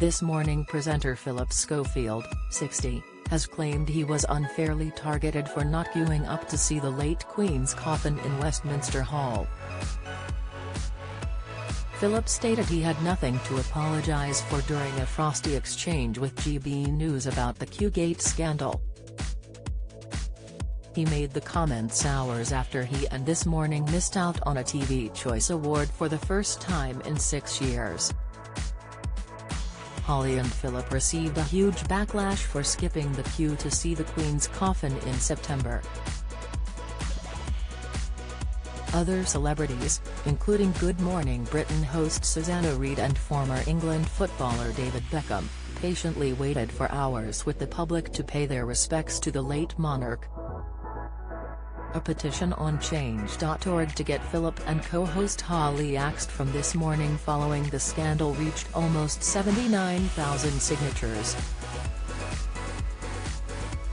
This Morning presenter Phillip Schofield, 60, has claimed he was unfairly targeted for not queuing up to see the late Queen's coffin in Westminster Hall. Phillip stated he had nothing to apologise for during a frosty exchange with GB News about the Queugate scandal. He made the comments hours after he and This Morning missed out on a TV Choice Award for the first time in 6 years. Holly and Phillip received a huge backlash for skipping the queue to see the Queen's coffin in September. Other celebrities, including Good Morning Britain host Susanna Reid and former England footballer David Beckham, patiently waited for hours with the public to pay their respects to the late monarch. A petition on Change.org to get Phillip and co-host Holly axed from This Morning following the scandal reached almost 79,000 signatures.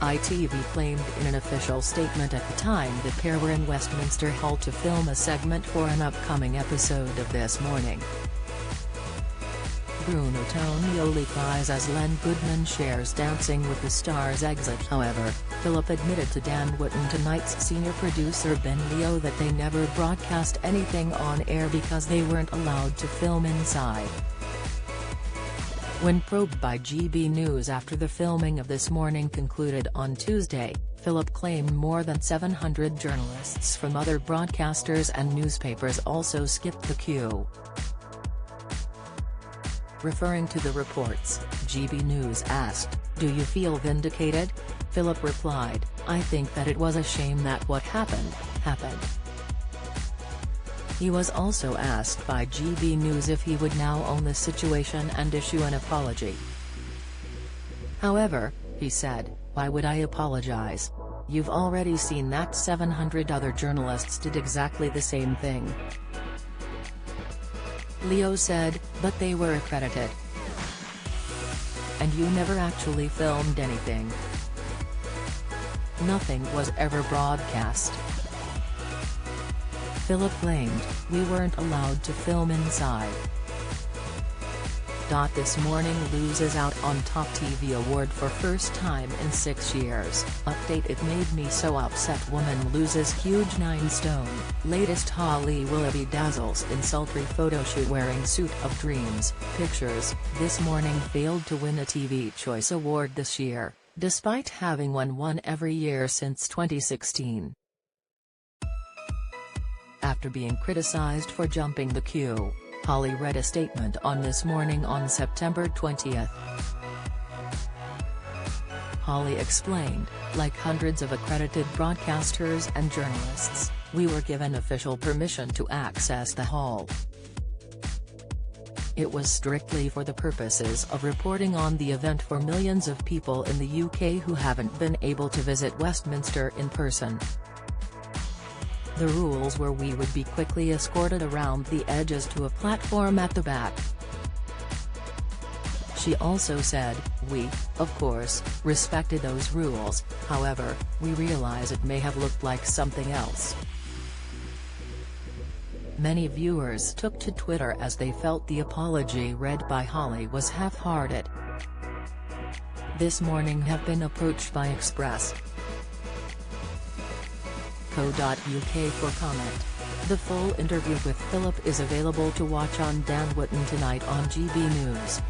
ITV claimed in an official statement at the time the pair were in Westminster Hall to film a segment for an upcoming episode of This Morning. Bruno Tonioli cries as Len Goodman shares Dancing with the Stars exit. However, Phillip admitted to Dan Wootton Tonight's senior producer Ben Leo that they never broadcast anything on air because they weren't allowed to film inside. When probed by GB News after the filming of This Morning concluded on Tuesday, Phillip claimed more than 700 journalists from other broadcasters and newspapers also skipped the queue. Referring to the reports, GB News asked, "Do you feel vindicated?" Phillip replied, "I think that it was a shame that what happened. He was also asked by GB News if he would now own the situation and issue an apology. However, he said, "Why would I apologize? You've already seen that 700 other journalists did exactly the same thing." Leo said, "But they were accredited. And you never actually filmed anything. Nothing was ever broadcast." Phillip claimed, "We weren't allowed to film inside." This Morning loses out on Top TV Award for first time in 6 years. Update: It made me so upset. Woman loses huge 9 stone. Latest: Holly Willoughby dazzles in sultry photoshoot wearing suit of dreams. Pictures: This Morning failed to win a TV Choice Award this year, despite having won one every year since 2016. After being criticized for jumping the queue, Holly read a statement on This Morning on September 20th. Holly explained, "Like hundreds of accredited broadcasters and journalists, we were given official permission to access the hall. It was strictly for the purposes of reporting on the event for millions of people in the UK who haven't been able to visit Westminster in person. The rules were we would be quickly escorted around the edges to a platform at the back." She also said, "We, of course, respected those rules, however, we realize it may have looked like something else." Many viewers took to Twitter as they felt the apology read by Holly was half-hearted. This Morning have been approached by Express.co.uk for comment. The full interview with Phillip is available to watch on Dan Wootton Tonight on GB News.